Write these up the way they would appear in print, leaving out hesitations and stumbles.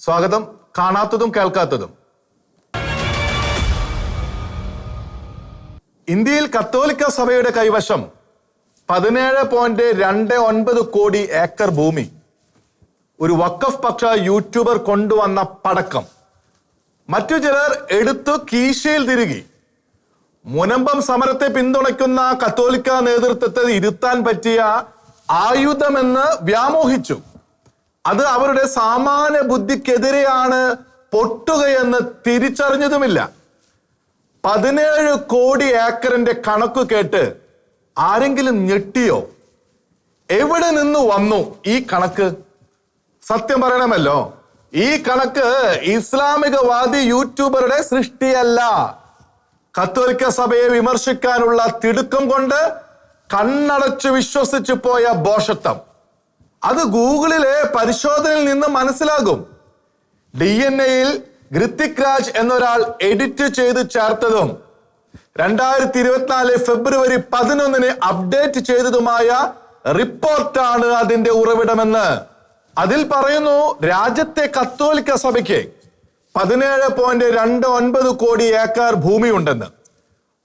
സ്വാഗതം. കാണാത്തതും കേൾക്കാത്തതും. ഇന്ത്യയിൽ കത്തോലിക്ക സഭയുടെ കൈവശം 17.29 കോടി ഏക്കർ ഭൂമി. ഒരു വഖഫ് പക്ഷ യൂട്യൂബർ കൊണ്ടുവന്ന പടക്കം. മറ്റു ചിലർ എടുത്തു കീശയിൽ തിരുകി. മുനമ്പം സമരത്തെ പിന്തുണയ്ക്കുന്ന കത്തോലിക്ക നേതൃത്വത്തെ ഇരുത്താൻ പറ്റിയ ആയുധമെന്ന് വ്യാമോഹിച്ചു. അത് അവരുടെ സാമാന്യ ബുദ്ധിക്കെതിരെയാണ് പൊട്ടുകയെന്ന് തിരിച്ചറിഞ്ഞതുമില്ല. 17 കോടി ഏക്കറിന്റെ കണക്ക് കേട്ട് ആരെങ്കിലും ഞെട്ടിയോ? എവിടെ നിന്ന് വന്നു ഈ കണക്ക്? സത്യം പറയണമല്ലോ, ഈ കണക്ക് ഇസ്ലാമികവാദി യൂട്യൂബറുടെ സൃഷ്ടിയല്ല. കത്തോലിക്ക സഭയെ വിമർശിക്കാനുള്ള തിടുക്കം കൊണ്ട് കണ്ണടച്ചു വിശ്വസിച്ചു പോയ ഭോഷത്വം. അത് ഗൂഗിളിലെ പരിശോധനയിൽ നിന്ന് മനസ്സിലാകും. DNA-യിൽ ഋത്തിക് രാജ് എന്നൊരാൾ എഡിറ്റ് ചെയ്ത് ചേർത്തതും 2024 ഫെബ്രുവരി 11 അപ്ഡേറ്റ് ചെയ്തതുമായ റിപ്പോർട്ടാണ് അതിന്റെ ഉറവിടമെന്ന്. അതിൽ പറയുന്നു, രാജ്യത്തെ കത്തോലിക്ക സഭയ്ക്ക് 17.29 കോടി ഏക്കർ ഭൂമിയുണ്ടെന്ന്.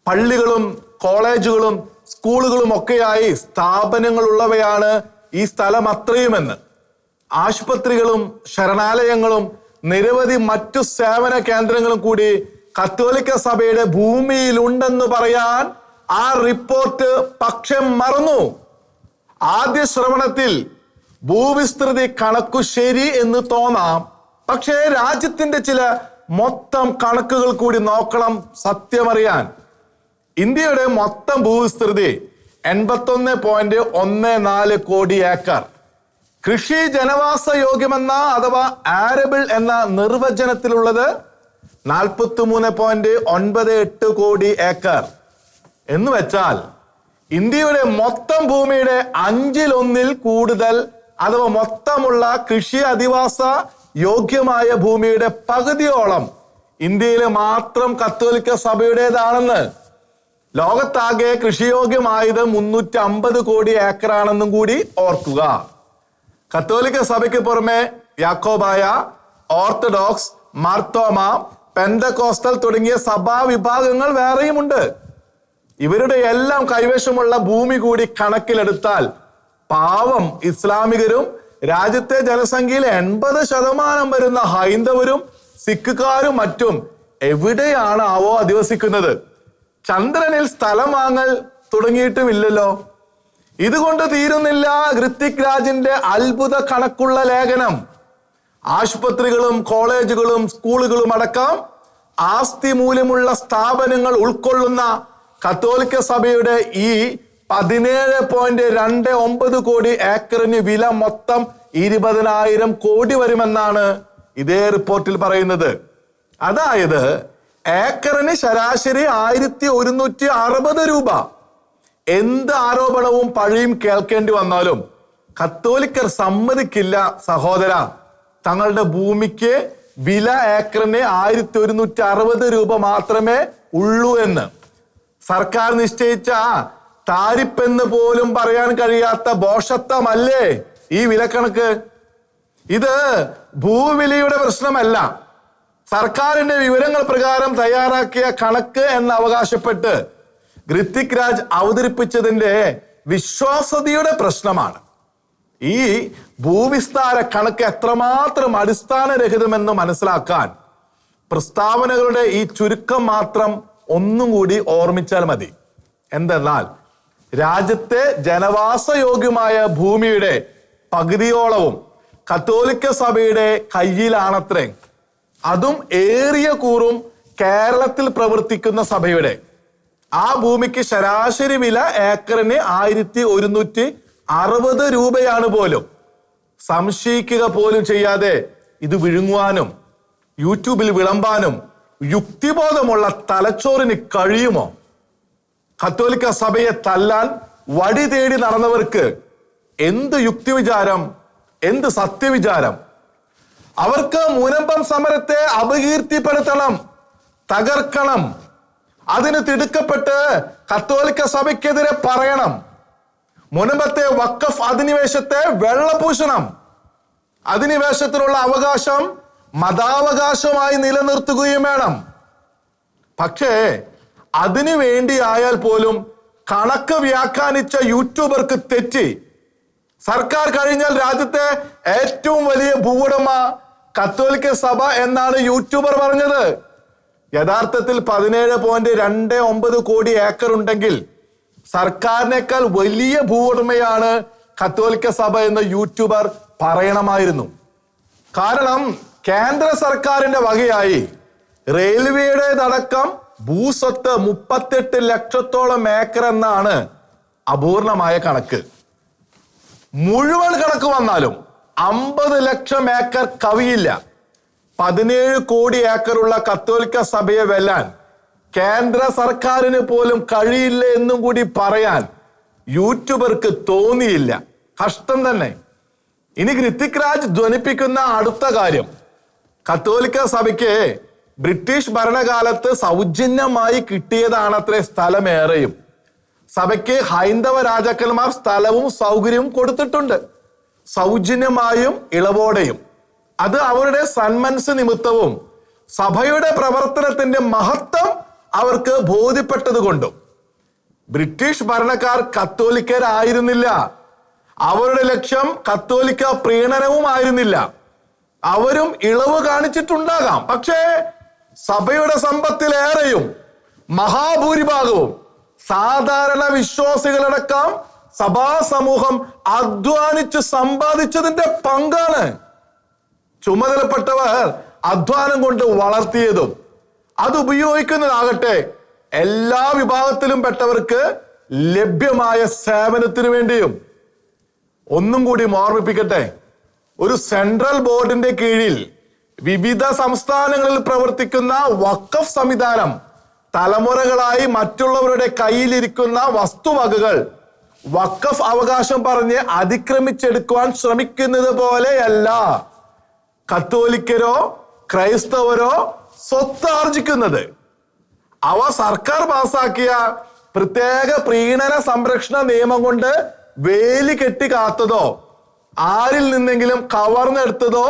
പള്ളികളും കോളേജുകളും സ്കൂളുകളും ഒക്കെയായി സ്ഥാപനങ്ങൾ ഉള്ളവയാണ് ഈ സ്ഥലം അത്രയുമെന്ന്. ആശുപത്രികളും ശരണാലയങ്ങളും നിരവധി മറ്റു സേവന കേന്ദ്രങ്ങളും കൂടി കത്തോലിക്ക സഭയുടെ ഭൂമിയിലുണ്ടെന്ന് പറയാൻ ആ റിപ്പോർട്ട് പക്ഷെ മറന്നു. ആദ്യ ശ്രവണത്തിൽ ഭൂവിസ്തൃതി കണക്കു ശരി എന്ന് തോന്നാം. പക്ഷേ രാജ്യത്തിന്റെ ചില മൊത്തം കണക്കുകൾ കൂടി നോക്കണം സത്യമറിയാൻ. ഇന്ത്യയുടെ മൊത്തം ഭൂവിസ്തൃതി 81.14 കോടി ഏക്കർ. കൃഷി ജനവാസ യോഗ്യമെന്ന അഥവാ ആരബിൾ എന്ന നിർവചനത്തിലുള്ളത് 43.98 കോടി ഏക്കർ. എന്ന് വെച്ചാൽ ഇന്ത്യയുടെ മൊത്തം ഭൂമിയുടെ 1/5 കൂടുതൽ അഥവാ മൊത്തമുള്ള കൃഷി അധിവാസ യോഗ്യമായ ഭൂമിയുടെ പകുതിയോളം ഇന്ത്യയിലെ മാത്രം കത്തോലിക്ക സഭയുടേതാണെന്ന്. ലോകത്താകെ കൃഷിയോഗ്യമായത് 350 കോടി ഏക്കറാണെന്നും കൂടി ഓർക്കുക. കത്തോലിക്ക സഭയ്ക്ക് പുറമെ യാക്കോബായ, ഓർത്തഡോക്സ്, മാർത്തോമ, പെന്തക്കോസ്റ്റൽ തുടങ്ങിയ സഭാ വിഭാഗങ്ങൾ വേറെയുമുണ്ട്. ഇവരുടെ എല്ലാം കൈവശമുള്ള ഭൂമി കൂടി കണക്കിലെടുത്താൽ പാവം ഇസ്ലാമികരും രാജ്യത്തെ ജനസംഖ്യയിൽ 80% വരുന്ന ഹൈന്ദവരും സിഖുകാരും മറ്റും എവിടെയാണ് ആവോ അധിവസിക്കുന്നത്? ചന്ദ്രനിൽ സ്ഥലം വാങ്ങൽ തുടങ്ങിയിട്ടുമില്ലല്ലോ. ഇതുകൊണ്ട് തീരുന്നില്ല ഋത്തിക് രാജിന്റെ അത്ഭുത കണക്കുള്ള ലേഖനം. ആശുപത്രികളും കോളേജുകളും സ്കൂളുകളും അടക്കം ആസ്തി മൂല്യമുള്ള സ്ഥാപനങ്ങൾ ഉൾക്കൊള്ളുന്ന കത്തോലിക്ക സഭയുടെ ഈ 17.29 കോടി ഏക്കറിന് വില മൊത്തം 20,000 കോടി വരുമെന്നാണ് ഇതേ റിപ്പോർട്ടിൽ പറയുന്നത്. അതായത് ഏക്കറിന് ശരാശരി 1,160 രൂപ. എന്ത് ആരോപണവും പഴിയും കേൾക്കേണ്ടി വന്നാലും കത്തോലിക്കർ സമ്മതിക്കില്ല സഹോദര, തങ്ങളുടെ ഭൂമിക്ക് വില ഏക്കറിന് 1,160 രൂപ മാത്രമേ ഉള്ളൂ എന്ന്. സർക്കാർ നിശ്ചയിച്ച താരിപ്പെന്ന് പോലും പറയാൻ കഴിയാത്ത ഭോഷത്വമല്ലേ ഈ വിലക്കണക്ക്? ഇത് ഭൂവിലയുടെ പ്രശ്നമല്ല, സർക്കാരിന്റെ വിവരങ്ങൾ പ്രകാരം തയ്യാറാക്കിയ കണക്ക് എന്ന് അവകാശപ്പെട്ട് ഋത്തിക് രാജ് അവതരിപ്പിച്ചതിന്റെ വിശ്വാസ്യതയുടെ പ്രശ്നമാണ്. ഈ ഭൂവിസ്താര കണക്ക് എത്രമാത്രം അടിസ്ഥാനരഹിതമെന്ന് മനസ്സിലാക്കാൻ പ്രസ്താവനകളുടെ ഈ ചുരുക്കം മാത്രം ഒന്നും കൂടി ഓർമ്മിച്ചാൽ മതി. എന്തെന്നാൽ രാജ്യത്തെ ജനവാസയോഗ്യമായ ഭൂമിയുടെ പകുതിയോളവും കത്തോലിക്ക സഭയുടെ കയ്യിലാണത്രേ. അതും ഏറിയ കൂറും കേരളത്തിൽ പ്രവർത്തിക്കുന്ന സഭയുടെ. ആ ഭൂമിക്ക് ശരാശരി വില ഏക്കറിന് 1,160 രൂപയാണ് പോലും. സംശയിക്കുക പോലും ചെയ്യാതെ ഇത് വിഴുങ്ങുവാനും യൂട്യൂബിൽ വിളമ്പാനും യുക്തിബോധമുള്ള തലച്ചോറിന് കഴിയുമോ? കത്തോലിക്ക സഭയെ തല്ലാൻ വടി തേടി നടന്നവർക്ക് എന്ത് യുക്തിവിചാരം, എന്ത് സത്യവിചാരം? അവർക്ക് മുനമ്പം സമരത്തെ അപകീർത്തിപ്പെടുത്തണം, തകർക്കണം. അതിന് തിടുക്കപ്പെട്ട് കത്തോലിക്ക സഭയ്ക്കെതിരെ പറയണം. മുനമ്പത്തെ വഖഫ് അധിനിവേശത്തെ വെള്ളപൂശണം. അധിനിവേശത്തിനുള്ള അവകാശം മതാവകാശമായി നിലനിർത്തുകയും വേണം. പക്ഷേ അതിനു വേണ്ടിയായാൽ പോലും കണക്ക് വ്യാഖ്യാനിച്ച യൂട്യൂബർക്ക് തെറ്റി. സർക്കാർ കഴിഞ്ഞാൽ രാജ്യത്തെ ഏറ്റവും വലിയ ഭൂവുടമ കത്തോലിക്ക സഭ എന്നാണ് യൂട്യൂബർ പറഞ്ഞത്. യഥാർത്ഥത്തിൽ 17.29 കോടി ഏക്കർ ഉണ്ടെങ്കിൽ സർക്കാരിനേക്കാൾ വലിയ ഭൂവുടമയാണ് കത്തോലിക്ക സഭ എന്ന് യൂട്യൂബർ പറയണമായിരുന്നു. കാരണം കേന്ദ്ര സർക്കാരിന്റെ വകയായി റെയിൽവേയുടേതടക്കം ഭൂസ്വത്ത് 38 ലക്ഷത്തോളം ഏക്കർ എന്നാണ് അപൂർണമായ കണക്ക്. മുഴുവൻ കണക്ക് വന്നാലും 50 ലക്ഷം ഏക്കർ കവിയില്ല. 17 കോടി ഏക്കറുള്ള കത്തോലിക്ക സഭയെ വെല്ലാൻ കേന്ദ്ര സർക്കാരിന് പോലും കഴിയില്ല എന്നും കൂടി പറയാൻ യൂട്യൂബർക്ക് തോന്നിയില്ല. കഷ്ടം തന്നെ. ഇനി ഹൃതിക് രാജ് ധ്വനിപ്പിക്കുന്ന അടുത്ത കാര്യം, കത്തോലിക്ക സഭയ്ക്ക് ബ്രിട്ടീഷ് ഭരണകാലത്ത് സൗജന്യമായി കിട്ടിയതാണത്രേ സ്ഥലമേറെയും. സഭയ്ക്ക് ഹൈന്ദവ രാജാക്കന്മാർ സ്ഥലവും സൗകര്യവും കൊടുത്തിട്ടുണ്ട്, സൗജന്യമായും ഇളവോടെയും. അത് അവരുടെ സന്മനസ് നിമിത്തവും സഭയുടെ പ്രവർത്തനത്തിന്റെ മഹത്വം അവർക്ക് ബോധ്യപ്പെട്ടത് കൊണ്ടും. ബ്രിട്ടീഷ് ഭരണക്കാർ കത്തോലിക്കരായിരുന്നില്ല. അവരുടെ ലക്ഷ്യം കത്തോലിക്ക പ്രീണനവും ആയിരുന്നില്ല. അവരും ഇളവ് കാണിച്ചിട്ടുണ്ടാകാം. പക്ഷേ സഭയുടെ സമ്പത്തിലേറെയും മഹാഭൂരിഭാഗവും സാധാരണ വിശ്വാസികളടക്കം സഭാ സമൂഹം അധ്വാനിച്ച് സമ്പാദിച്ചതിന്റെ പങ്കാണ്. ചുമതലപ്പെട്ടവർ അധ്വാനം കൊണ്ട് വളർത്തിയതും അത് ഉപയോഗിക്കുന്നതാകട്ടെ എല്ലാ വിഭാഗത്തിലും പെട്ടവർക്ക് ലഭ്യമായ സേവനത്തിനു വേണ്ടിയും. ഒന്നും കൂടി ഓർമ്മിപ്പിക്കട്ടെ, ഒരു സെൻട്രൽ ബോർഡിന്റെ കീഴിൽ വിവിധ സംസ്ഥാനങ്ങളിൽ പ്രവർത്തിക്കുന്ന വഖഫ് സംവിധാനം തലമുറകളായി മറ്റുള്ളവരുടെ കയ്യിലിരിക്കുന്ന വസ്തുവകകൾ വഖഫ് അവകാശം പറഞ്ഞ് അതിക്രമിച്ചെടുക്കുവാൻ ശ്രമിക്കുന്നത് പോലെയല്ല കത്തോലിക്കരോ ക്രൈസ്തവരോ സ്വത്ത് ആർജിക്കുന്നത്. അവ സർക്കാർ പാസാക്കിയ പ്രത്യേക പ്രീണന സംരക്ഷണ നിയമം കൊണ്ട് വേലി കെട്ടി കാത്തതോ ആരിൽ നിന്നെങ്കിലും കവർന്നെടുത്തതോ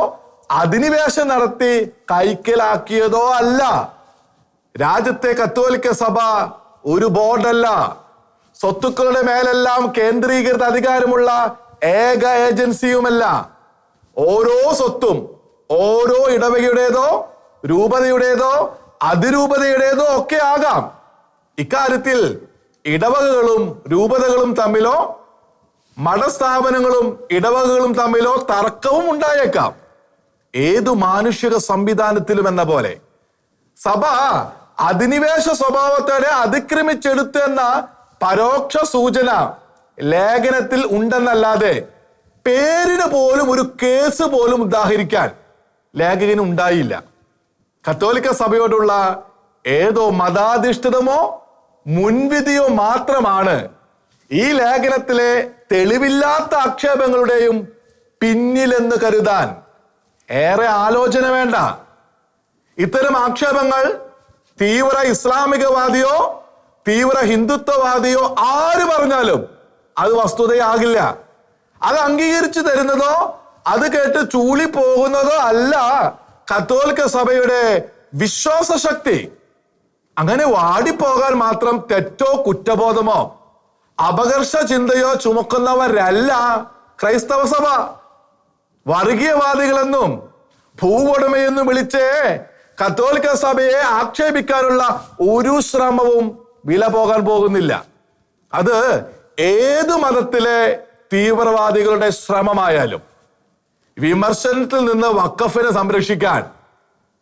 അധിനിവേശം നടത്തി കൈക്കലാക്കിയതോ അല്ല. രാജ്യത്തെ കത്തോലിക്ക സഭ ഒരു ബോർഡല്ല, സ്വത്തുക്കളുടെ മേലെല്ലാം കേന്ദ്രീകൃത അധികാരമുള്ള ഏക ഏജൻസിയുമല്ല. ഓരോ സ്വത്തും ഓരോ ഇടവകയുടേതോ രൂപതയുടേതോ അതിരൂപതയുടേതോ ഒക്കെ ആകാം. ഇക്കാര്യത്തിൽ ഇടവകകളും രൂപതകളും തമ്മിലോ മഠസ്ഥാപനങ്ങളും ഇടവകകളും തമ്മിലോ തർക്കവും ഉണ്ടായേക്കാം. ഏതു മാനുഷിക സംവിധാനത്തിലും എന്ന പോലെ സഭ അധിനിവേശ സ്വഭാവത്തോടെ അതിക്രമിച്ചെടുത്തു എന്ന പരോക്ഷ സൂചന ലേഖനത്തിൽ ഉണ്ടെന്നല്ലാതെ പേരിന് പോലും ഒരു കേസ് പോലും ഉദാഹരിക്കാൻ ലേഖകന് ഉണ്ടായില്ല. കത്തോലിക്ക സഭയോടുള്ള ഏതോ മതാധിഷ്ഠിതമോ മുൻവിധിയോ മാത്രമാണ് ഈ ലേഖനത്തിലെ തെളിവില്ലാത്ത ആക്ഷേപങ്ങളുടെയും പിന്നിലെന്ന് കരുതാൻ ഏറെ ആലോചന വേണ്ട. ഇത്തരം ആക്ഷേപങ്ങൾ തീവ്ര ഇസ്ലാമികവാദിയോ തീവ്ര ഹിന്ദുത്വവാദിയോ ആര് പറഞ്ഞാലും അത് വസ്തുതയാകില്ല. അത് അംഗീകരിച്ചു തരുന്നതോ അത് കേട്ട് ചൂളി പോകുന്നതോ അല്ല കത്തോലിക്ക സഭയുടെ വിശ്വാസ ശക്തി. അങ്ങനെ വാടിപ്പോകാൻ മാത്രം തെറ്റോ കുറ്റബോധമോ അപകർഷ ചിന്തയോ ചുമക്കുന്നവരല്ല ക്രൈസ്തവ സഭ. വർഗീയവാദികളെന്നും ഭൂവുടമയെന്നും വിളിച്ച് കത്തോലിക്ക സഭയെ ആക്ഷേപിക്കാനുള്ള ഒരു ശ്രമവും വില പോകാൻ പോകുന്നില്ല. അത് ഏതു മതത്തിലെ തീവ്രവാദികളുടെ ശ്രമമായാലും. വിമർശനത്തിൽ നിന്ന് വഖഫിനെ സംരക്ഷിക്കാൻ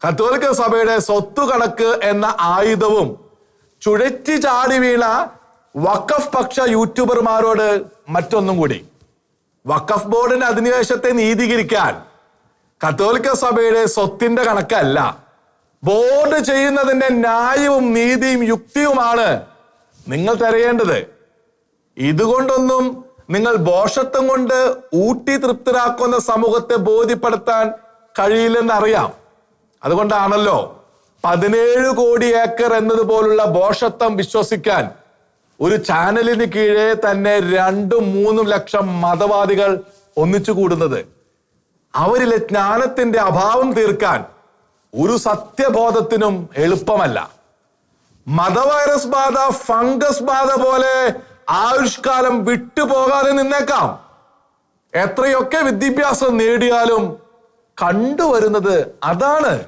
കത്തോലിക്ക സഭയുടെ സ്വത്തു കണക്ക് എന്ന ആയുധവും ചുഴറ്റി ചാടി വീണ വഖഫ് പക്ഷ യൂട്യൂബർമാരോട് മറ്റൊന്നും കൂടി. വഖഫ് ബോർഡിന്റെ അധിനിവേശത്തെ നീതീകരിക്കാൻ കത്തോലിക്ക സഭയുടെ സ്വത്തിന്റെ കണക്കല്ല, ബോർഡ് ചെയ്യുന്നതിന്റെ ന്യായവും നീതിയും യുക്തിയുമാണ് നിങ്ങൾ തിരയേണ്ടത്. ഇതുകൊണ്ടൊന്നും നിങ്ങൾ ഭോഷത്വം കൊണ്ട് ഊട്ടി തൃപ്തരാക്കുന്ന സമൂഹത്തെ ബോധ്യപ്പെടുത്താൻ കഴിയില്ലെന്നറിയാം. അതുകൊണ്ടാണല്ലോ 17 കോടി ഏക്കർ എന്നതുപോലുള്ള ഭോഷത്വം വിശ്വസിക്കാൻ ഒരു ചാനലിന് കീഴെ തന്നെ 2-3 ലക്ഷം മതവാദികൾ ഒന്നിച്ചു കൂടുന്നത്. അവരിലെ ജ്ഞാനത്തിന്റെ അഭാവം തീർക്കാൻ ഒരു സത്യബോധത്തിനും എളുപ്പമല്ല. മതവൈറസ് ബാധ ഫംഗസ് ബാധ പോലെ ആയുഷ്കാലം വിട്ടുപോകാതെ നിന്നേക്കാം. എത്രയൊക്കെ വിദ്യാഭ്യാസം നേടിയാലും കണ്ടുവരുന്നത് അതാണ്.